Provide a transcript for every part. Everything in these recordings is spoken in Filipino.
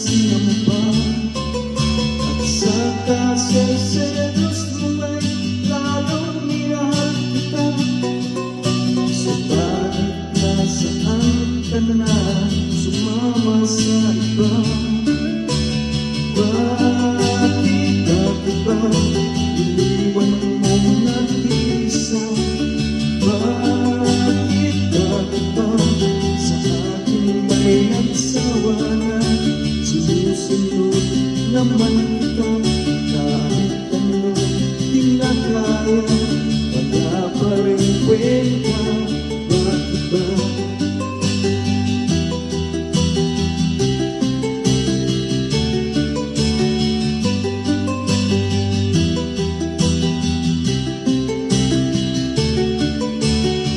sinamba. At sa kaseselos mo ay lalong minahal kita. Subalit nasaan ka na sumama sa iba? Bakit ba iniwan mo nag-iisa? Bakit ba sa akin ba'y nagsawa na? Sinusunod naman kita kahit ano di na kaya. Wala pa rin kwenta. Bakit ba?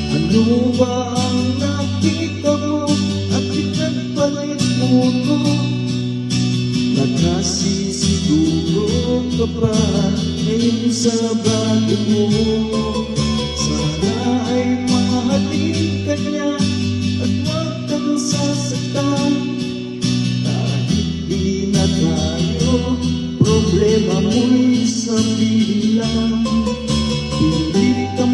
Ano ba ang nakita mo at pinagpalit mo ko? Nakasisiguro ka pa ngayon sa bago mo. Sana ay mahalin ka niya at huwag kang sasaktan. Kahit di na tayo, problema mo'y sabihin lang. Hindi ka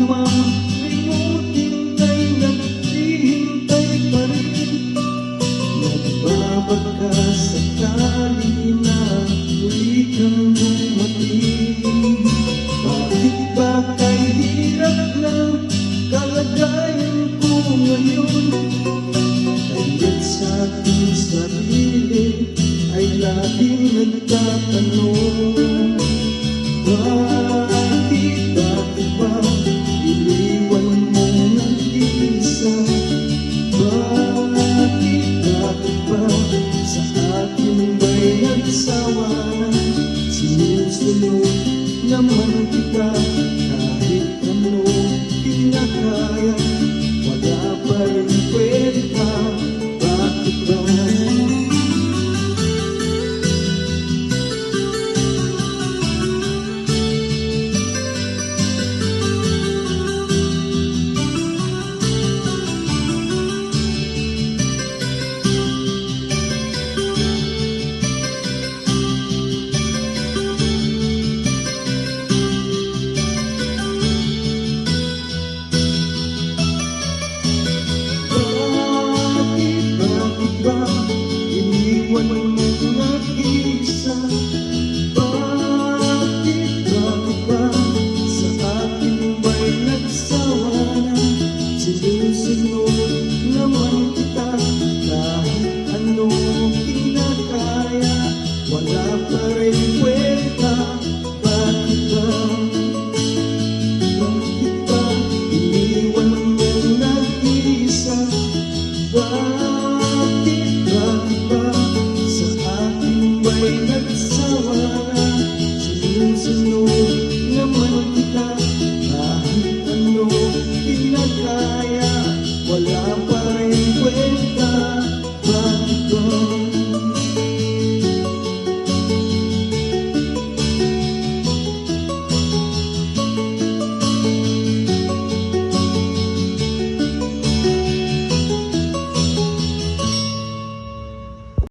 baka sakali na muli kang dumating. Bakit ba kay hirap ng kalagayan ko ngayon? Kaya't sa aking sarili ay laging nagtatanong. Bakit ba iniwan mo nag-iisa? Bakit ba sa akin ba'y nagsawa na? Sinusunod naman kita kahit ano di na kaya. Wala pa rin kwenta. Bakit ba? Iniwan mo nag-iisa? Bakit ba sa akin ba'y nagsawa na? Sinusunod naman kita kahit ano kinakaya. Wala pa rin kwenta. Bakit ba? Bakit ba iniwan mo nag-iisa? Bakit ba sa akin ba'y nagsawa na?